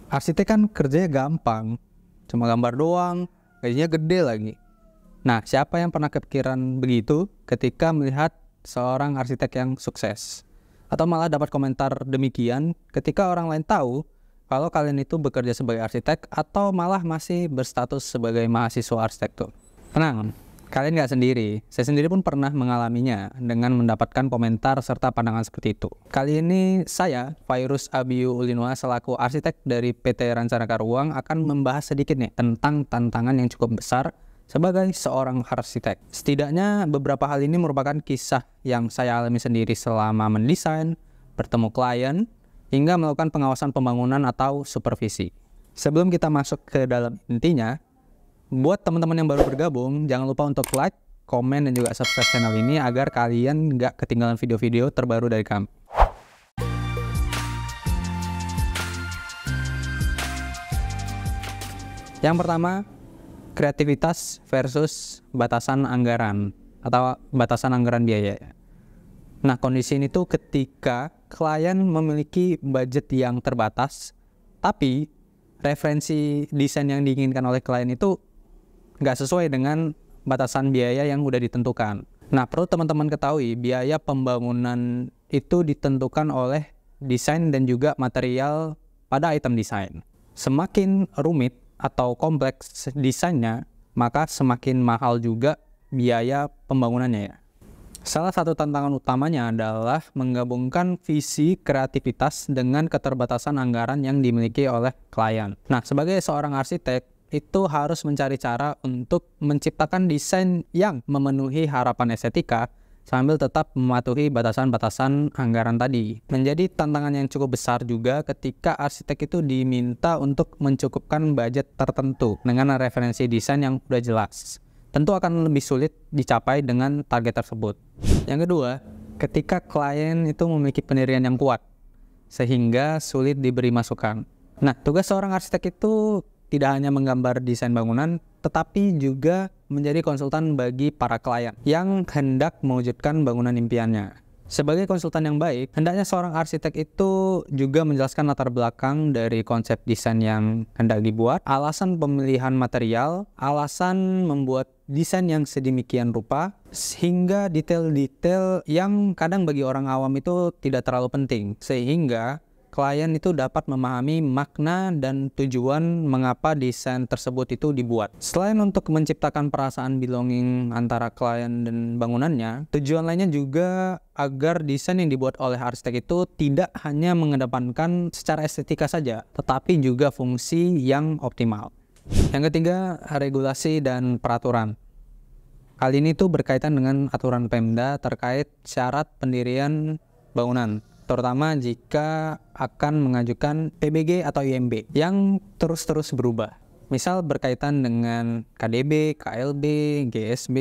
Arsitek kan kerjanya gampang, cuma gambar doang, gajinya gede lagi. Nah, siapa yang pernah kepikiran begitu ketika melihat seorang arsitek yang sukses? Atau malah dapat komentar demikian ketika orang lain tahu kalau kalian itu bekerja sebagai arsitek atau malah masih berstatus sebagai mahasiswa arsitektur. Tenang, kalian nggak sendiri. Saya sendiri pun pernah mengalaminya dengan mendapatkan komentar serta pandangan seperti itu. Kali ini saya, Fairuz Abiyu Ulinwa, selaku arsitek dari PT Rancanaka Ruang akan membahas sedikit nih tentang tantangan yang cukup besar sebagai seorang arsitek. Setidaknya beberapa hal ini merupakan kisah yang saya alami sendiri selama mendesain, bertemu klien, hingga melakukan pengawasan pembangunan atau supervisi. Sebelum kita masuk ke dalam intinya, buat teman-teman yang baru bergabung, jangan lupa untuk like, komen, dan juga subscribe channel ini agar kalian nggak ketinggalan video-video terbaru dari kami. Yang pertama, kreativitas versus batasan anggaran atau batasan anggaran biaya. Nah, kondisi ini tuh ketika klien memiliki budget yang terbatas, tapi referensi desain yang diinginkan oleh klien itu nggak sesuai dengan batasan biaya yang udah ditentukan. Nah, perlu teman-teman ketahui, biaya pembangunan itu ditentukan oleh desain dan juga material pada item desain. Semakin rumit atau kompleks desainnya, maka semakin mahal juga biaya pembangunannya ya. Salah satu tantangan utamanya adalah menggabungkan visi kreativitas dengan keterbatasan anggaran yang dimiliki oleh klien. Nah, sebagai seorang arsitek, itu harus mencari cara untuk menciptakan desain yang memenuhi harapan estetika sambil tetap mematuhi batasan-batasan anggaran tadi. Menjadi tantangan yang cukup besar juga ketika arsitek itu diminta untuk mencukupkan budget tertentu dengan referensi desain yang udah jelas. Tentu akan lebih sulit dicapai dengan target tersebut. Yang kedua, ketika klien itu memiliki pendirian yang kuat, sehingga sulit diberi masukan. Nah, tugas seorang arsitek itu tidak hanya menggambar desain bangunan, tetapi juga menjadi konsultan bagi para klien yang hendak mewujudkan bangunan impiannya. Sebagai konsultan yang baik, hendaknya seorang arsitek itu juga menjelaskan latar belakang dari konsep desain yang hendak dibuat, alasan pemilihan material, alasan membuat desain yang sedemikian rupa, hingga detail-detail yang kadang bagi orang awam itu tidak terlalu penting, sehingga klien itu dapat memahami makna dan tujuan mengapa desain tersebut itu dibuat. Selain untuk menciptakan perasaan belonging antara klien dan bangunannya, tujuan lainnya juga agar desain yang dibuat oleh arsitek itu tidak hanya mengedepankan secara estetika saja, tetapi juga fungsi yang optimal. Yang ketiga, regulasi dan peraturan. Hal ini tuh berkaitan dengan aturan Pemda terkait syarat pendirian bangunan, terutama jika akan mengajukan PBG atau IMB yang terus-terus berubah. Misal berkaitan dengan KDB, KLB, GSB,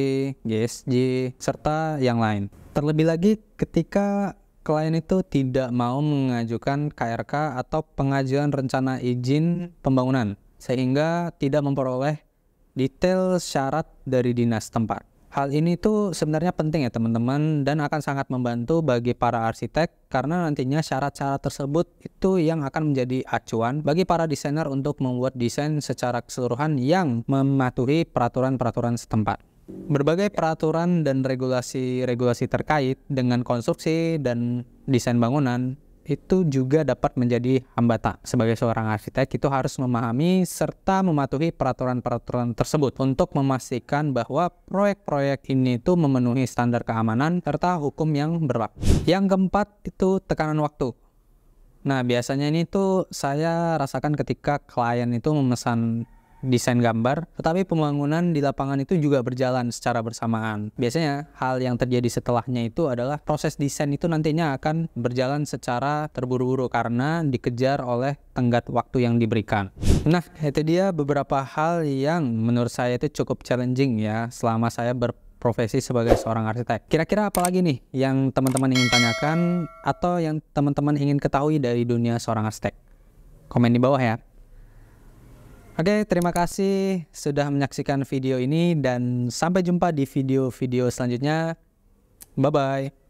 GSJ, serta yang lain. Terlebih lagi ketika klien itu tidak mau mengajukan KRK atau pengajuan rencana izin pembangunan, sehingga tidak memperoleh detail syarat dari dinas tempat. Hal ini tuh sebenarnya penting ya teman-teman, dan akan sangat membantu bagi para arsitek karena nantinya syarat-syarat tersebut itu yang akan menjadi acuan bagi para desainer untuk membuat desain secara keseluruhan yang mematuhi peraturan-peraturan setempat. Berbagai peraturan dan regulasi-regulasi terkait dengan konstruksi dan desain bangunan itu juga dapat menjadi hambatan. Sebagai seorang arsitek itu harus memahami serta mematuhi peraturan-peraturan tersebut untuk memastikan bahwa proyek-proyek ini itu memenuhi standar keamanan serta hukum yang berlaku. Yang keempat itu tekanan waktu. Nah, biasanya ini tuh saya rasakan ketika klien itu memesan desain gambar, tetapi pembangunan di lapangan itu juga berjalan secara bersamaan. Biasanya hal yang terjadi setelahnya itu adalah proses desain itu nantinya akan berjalan secara terburu-buru karena dikejar oleh tenggat waktu yang diberikan. Nah, itu dia beberapa hal yang menurut saya itu cukup challenging ya selama saya berprofesi sebagai seorang arsitek. Kira-kira apa lagi nih yang teman-teman ingin tanyakan atau yang teman-teman ingin ketahui dari dunia seorang arsitek? Komen di bawah ya. Oke, terima kasih sudah menyaksikan video ini dan sampai jumpa di video-video selanjutnya. Bye-bye.